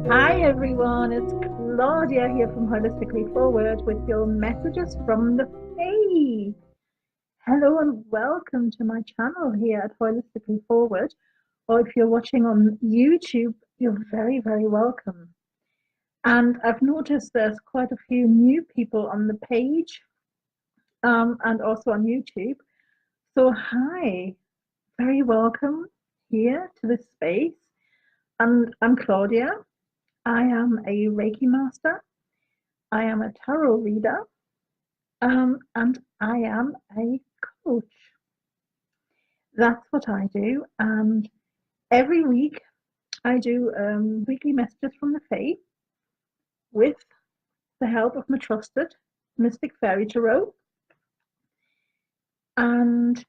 Hi everyone, it's Claudia here from Holistically Forward with your messages from the faith. Hello and welcome to my channel here at Holistically Forward. Or if you're watching on YouTube, you're very, very welcome. And I've noticed there's quite a few new people on the page and also on YouTube. So, hi, very welcome here to this space. And I'm Claudia. I am a Reiki master. I am a tarot reader, and I am a coach. That's what I do. And every week I do weekly messages from the faith with the help of my trusted Mystic Fairy Tarot. And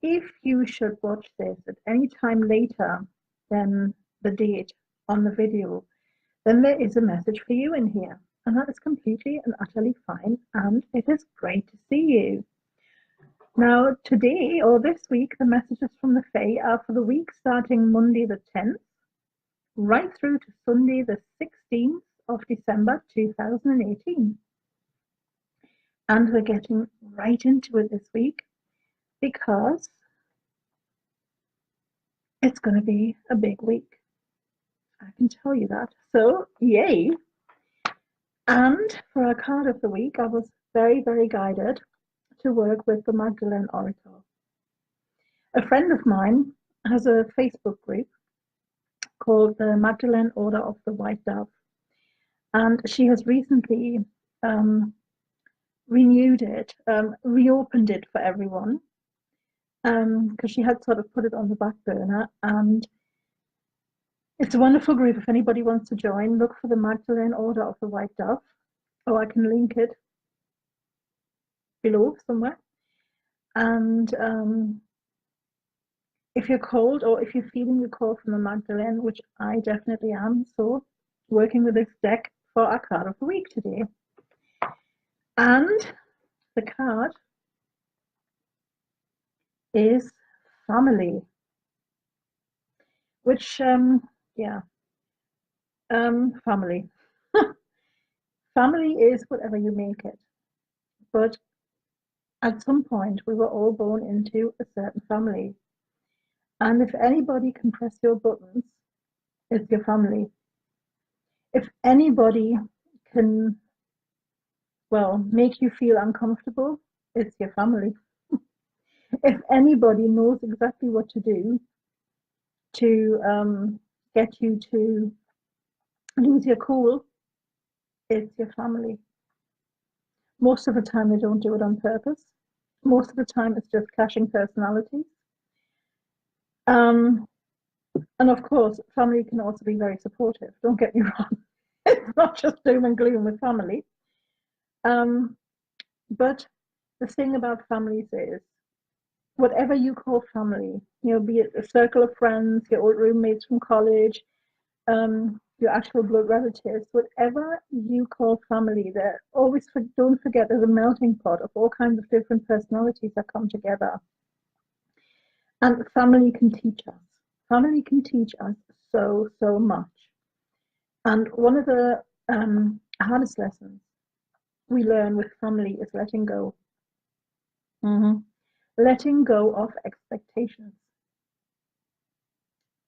if you should watch this at any time later than the date on the video, then there is a message for you in here. And that is completely and utterly fine. And it is great to see you. Now, today or this week, the messages from the Fae are for the week starting Monday the 10th, right through to Sunday the 16th of December 2018. And we're getting right into it this week because it's going to be a big week. I can tell you that. So, yay! And for our card of the week, I was very, very guided to work with the Magdalene Oracle. A friend of mine has a Facebook group called the Magdalene Order of the White Dove. And she has recently renewed it, reopened it for everyone, because she had sort of put it on the back burner. And it's a wonderful group. If anybody wants to join, look for the Magdalene Order of the White Dove, or I can link it below somewhere. And if you're called or if you're feeling the call from the Magdalene, which I definitely am, so working with this deck for our card of the week today. And the card is family, which, yeah, family. Family is whatever you make it. But at some point, we were all born into a certain family. And if anybody can press your buttons, it's your family. If anybody can, well, make you feel uncomfortable, it's your family. If anybody knows exactly what to do to get you to lose your cool, it's your family. Most of the time, they don't do it on purpose. Most of the time, it's just clashing personalities. And of course, family can also be very supportive. Don't get me wrong. It's not just doom and gloom with family. But the thing about families is, whatever you call family, be it a circle of friends, your old roommates from college, your actual blood relatives, whatever you call family, there always don't forget there's a melting pot of all kinds of different personalities that come together. And family can teach us. Family can teach us so, so much. And one of the hardest lessons we learn with family is letting go. Mm-hmm. Letting go of expectations.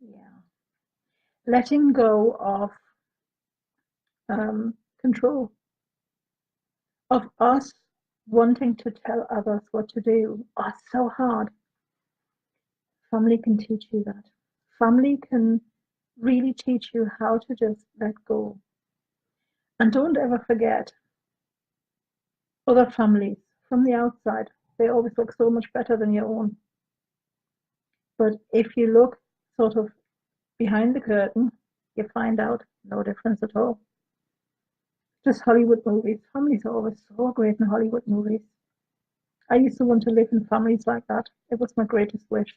Yeah. Letting go of control, of us wanting to tell others what to do. Oh, it's so hard. Family can teach you that. Family can really teach you how to just let go. And don't ever forget, other families from the outside, they always look so much better than your own. But if you look sort of behind the curtain, you find out no difference at all. Just Hollywood movies. Families are always so great in Hollywood movies. I used to want to live in families like that. It was my greatest wish.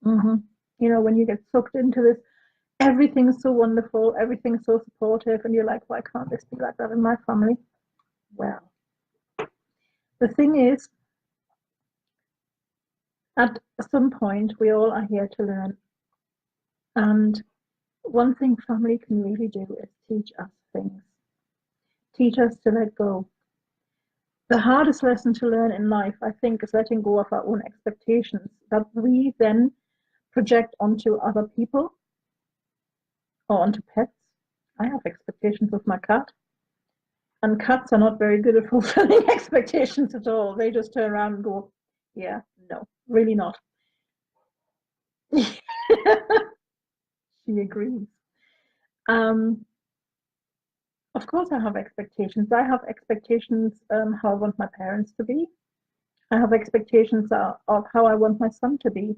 Mm-hmm. When you get sucked into this, everything's so wonderful, everything's so supportive, and you're like, why can't this be like that in my family? Well, the thing is, at some point, we all are here to learn. And One thing family can really do is teach us things, teach us to let go. The hardest lesson to learn in life, I think, is letting go of our own expectations that we then project onto other people or onto pets. I have expectations of my cat, and cats are not very good at fulfilling expectations at all. They just turn around and go, yeah, no, really not. She agrees. Um, of course, I have expectations. I have expectations how I want my parents to be. I have expectations of how I want my son to be.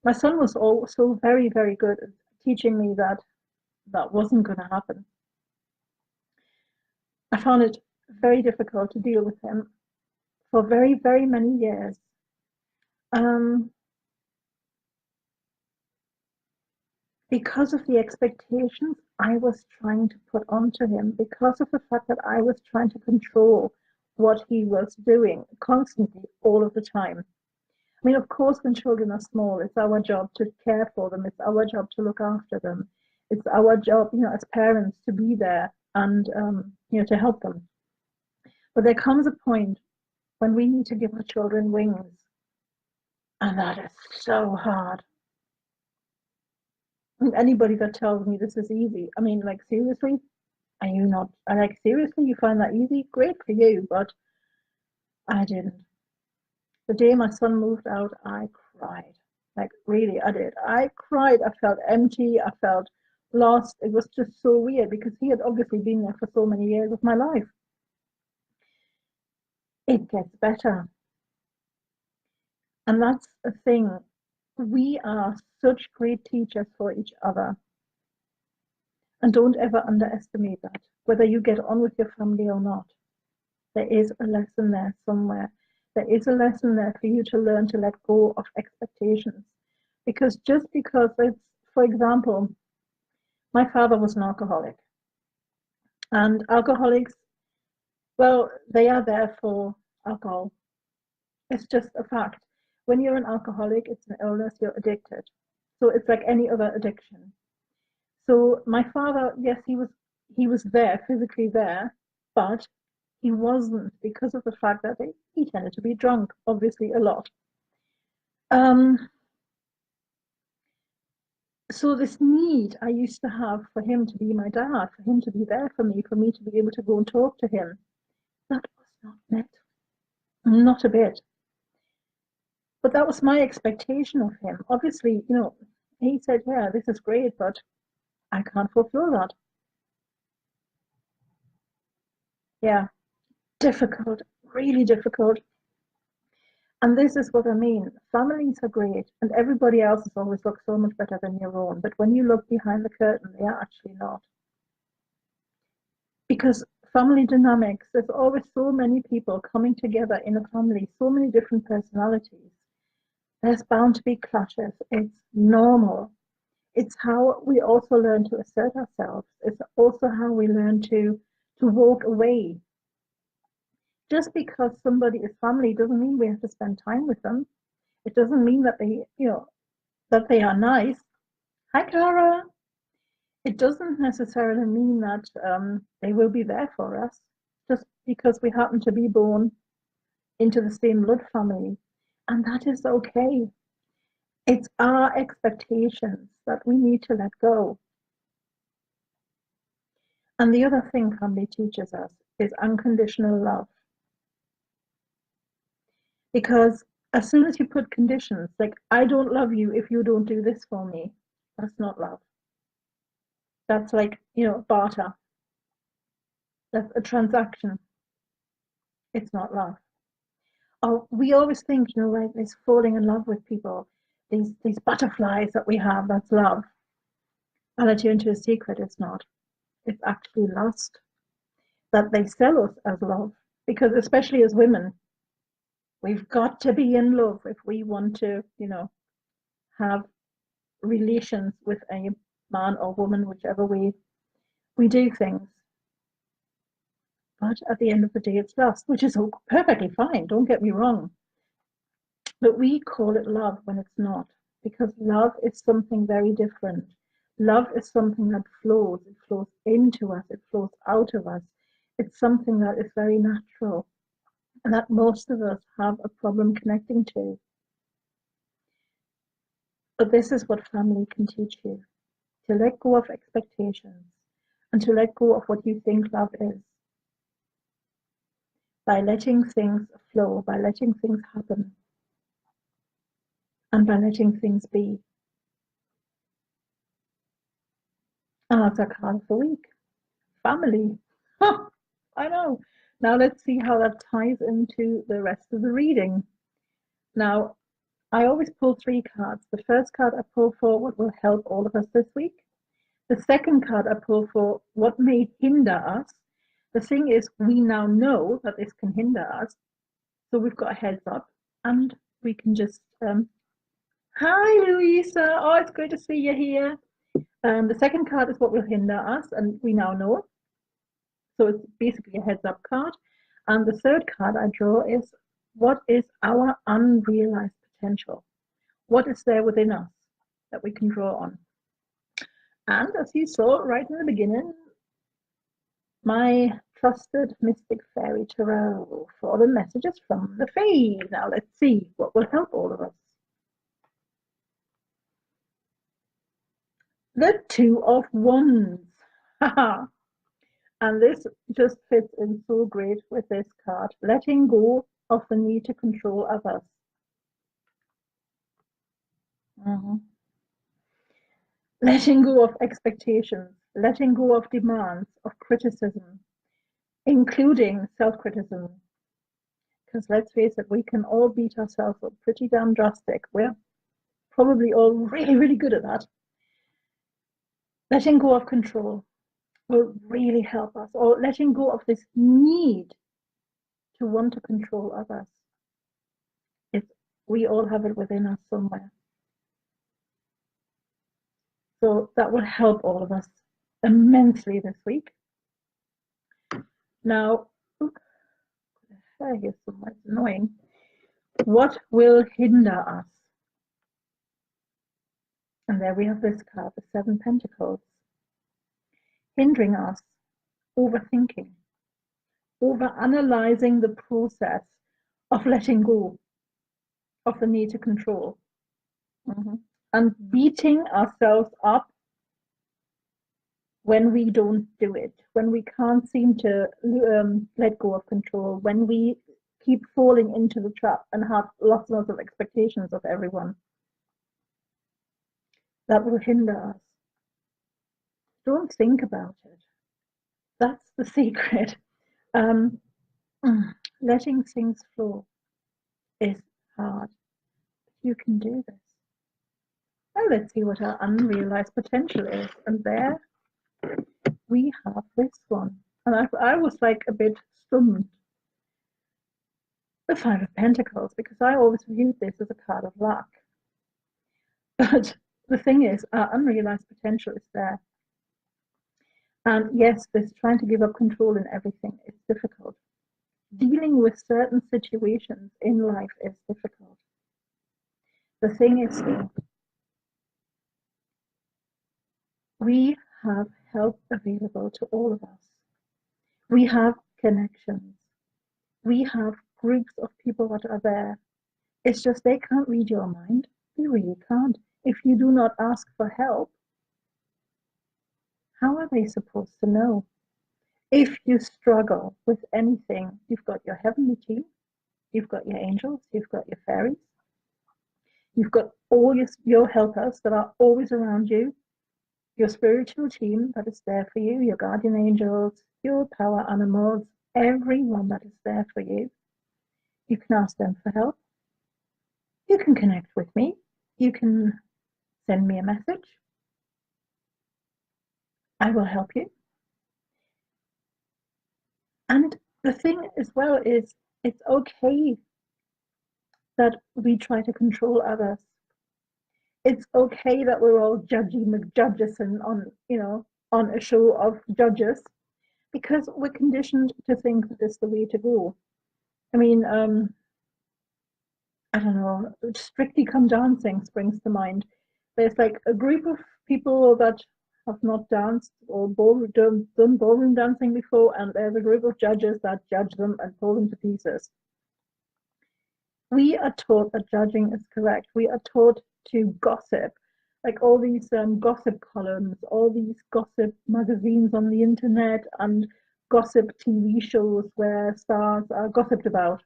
My son was also very, very good at teaching me that that wasn't going to happen. I found it very difficult to deal with him for very, very many years. Um, because of the expectations I was trying to put onto him, because of the fact that I was trying to control what he was doing constantly, all of the time. I mean, of course, when children are small, it's our job to care for them, it's our job to look after them, it's our job, as parents to be there and, to help them. But there comes a point when we need to give our children wings, and that is so hard. And anybody that tells me this is easy, I mean, like, seriously, are you not, like, seriously, you find that easy? Great for you, but I didn't. The day my son moved out, I cried. Like, really, I did. I cried. I felt empty. I felt lost. It was just so weird because he had obviously been there for so many years of my life. It gets better. And that's the thing. We are such great teachers for each other. And don't ever underestimate that, whether you get on with your family or not. There is a lesson there somewhere. There is a lesson there for you to learn to let go of expectations. Because just because it's, for example, my father was an alcoholic. And alcoholics, well, they are there for alcohol. It's just a fact. When you're an alcoholic, it's an illness, you're addicted. So it's like any other addiction. So my father, yes, he was there, physically there, but he wasn't because of the fact that he tended to be drunk, obviously a lot. Um, so this need I used to have for him to be my dad, for him to be there for me to be able to go and talk to him, that was not met, not a bit. But that was my expectation of him. Obviously, he said, yeah, this is great, but I can't fulfill that. Yeah, difficult, really difficult. And this is what I mean. Families are great, and everybody else's always looks so much better than your own. But when you look behind the curtain, they are actually not. Because family dynamics, there's always so many people coming together in a family, so many different personalities. There's bound to be clashes. It's normal. It's how we also learn to assert ourselves. It's also how we learn to walk away. Just because somebody is family doesn't mean we have to spend time with them. It doesn't mean that they are nice. Hi, Clara. It doesn't necessarily mean that they will be there for us just because we happen to be born into the same blood family. And that is okay. It's our expectations that we need to let go. And the other thing family teaches us is unconditional love. Because as soon as you put conditions, like, I don't love you if you don't do this for me, that's not love. That's like, barter. That's a transaction. It's not love. Oh, we always think, like this falling in love with people, these butterflies that we have, that's love. I'll let you into a secret, it's not. It's actually lust that they sell us as love. Because especially as women, we've got to be in love if we want to, have relations with a man or woman, whichever way we do things. But at the end of the day, it's lust, which is perfectly fine, don't get me wrong. But we call it love when it's not, because love is something very different. Love is something that flows. It flows into us. It flows out of us. It's something that is very natural and that most of us have a problem connecting to. But this is what family can teach you, to let go of expectations and to let go of what you think love is. By letting things flow, by letting things happen, and by letting things be. And that's our card of the week. Family. I know. Now let's see how that ties into the rest of the reading. Now, I always pull 3 cards. The first card I pull for what will help all of us this week. The second card I pull for what may hinder us. The thing is, we now know that this can hinder us. So we've got a heads up and we can just, hi Louisa, oh, it's great to see you here. The second card is what will hinder us, and we now know. So it's basically a heads up card. And the third card I draw is what is our unrealized potential? What is there within us that we can draw on? And as you saw right in the beginning, my trusted mystic fairy tarot for the messages from the Fae. Now let's see what will help all of us. The Two of Wands. And this just fits in so great with this card. Letting go of the need to control others. Letting go of expectations. Letting go of demands, of criticism, including self-criticism. Because let's face it, we can all beat ourselves up pretty damn drastic. We're probably all really, really good at that. Letting go of control will really help us, or letting go of this need to want to control others. We all have it within us somewhere. So that will help all of us immensely this week. Now, here's somewhere annoying. What will hinder us? And there we have this card, the 7 Pentacles. Hindering us, overthinking, overanalyzing the process of letting go of the need to control, and beating ourselves up when we don't do it, when we can't seem to let go of control, when we keep falling into the trap and have lots and lots of expectations of everyone. That will hinder us. Don't think about it. That's the secret. Letting things flow is hard. You can do this. Now let's see what our unrealized potential is. And there we have this one. And I was like a bit stunned. The 5 of Pentacles, because I always viewed this as a card of luck. But the thing is, our unrealized potential is there. And yes, this trying to give up control in everything is difficult. Dealing with certain situations in life is difficult. The thing is, though, we have help available to all of us. We have connections. We have groups of people that are there. It's just they can't read your mind. They really can't. If you do not ask for help, how are they supposed to know? If you struggle with anything, you've got your heavenly team, you've got your angels, you've got your fairies, you've got all your helpers that are always around you, your spiritual team that is there for you, your guardian angels, your power animals, everyone that is there for you. You can ask them for help. You can connect with me. You can send me a message. I will help you. And the thing as well is, it's okay that we try to control others. It's okay that we're all judgy McJudges and on a show of judges, because we're conditioned to think that it's the way to go. I mean, I don't know, Strictly Come Dancing springs to mind. There's like a group of people that have not danced or done ballroom dancing before, and there's a group of judges that judge them and pull them to pieces. We are taught that judging is correct. We are taught to gossip, like all these gossip columns, all these gossip magazines on the internet, and gossip TV shows where stars are gossiped about.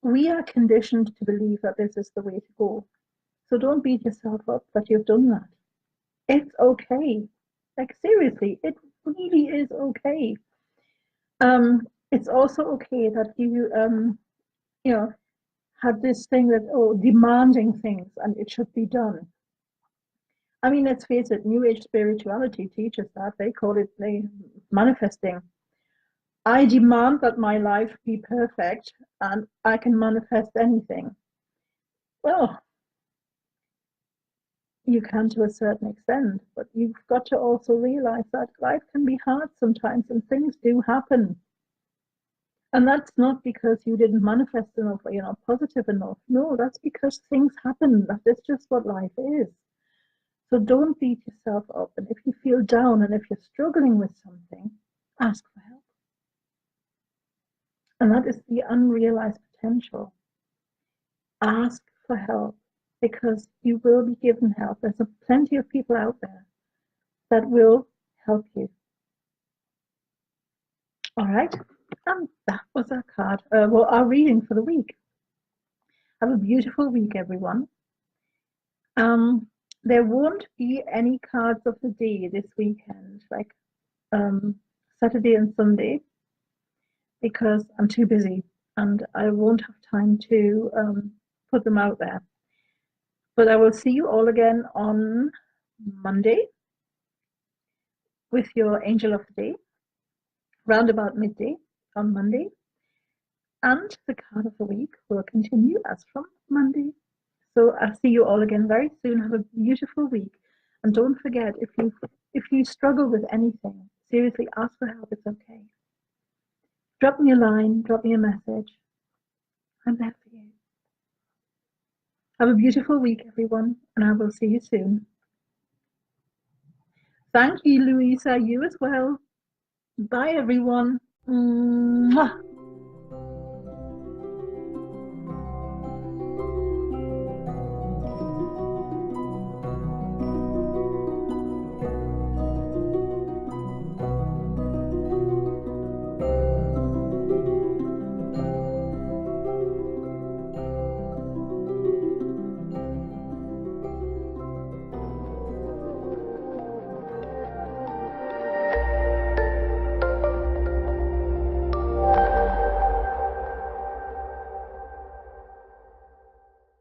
We are conditioned to believe that this is the way to go. So don't beat yourself up that you've done that. It's okay. Like seriously, it really is okay. It's also okay that you know, had this thing that, oh, demanding things and it should be done. I mean, let's face it, New Age spirituality teaches that. They call it manifesting. I demand that my life be perfect and I can manifest anything. Well, you can to a certain extent, but you've got to also realize that life can be hard sometimes and things do happen. And that's not because you didn't manifest enough or you're not positive enough. No, that's because things happen. That is just what life is. So don't beat yourself up. And if you feel down and if you're struggling with something, ask for help. And that is the unrealized potential. Ask for help because you will be given help. There's plenty of people out there that will help you. All right. And that was our card. Well, our reading for the week. Have a beautiful week, everyone. There won't be any cards of the day this weekend, like Saturday and Sunday, because I'm too busy and I won't have time to put them out there. But I will see you all again on Monday with your angel of the day, round about midday on Monday. And the card of the week will continue as from Monday. So I'll see you all again very soon. Have a beautiful week. And don't forget, if you struggle with anything, seriously ask for help. It's okay. Drop me a line, drop me a message. I'm there for you. Have a beautiful week, everyone, and I will see you soon. Thank you, Louisa. You as well. Bye, everyone. Mwah.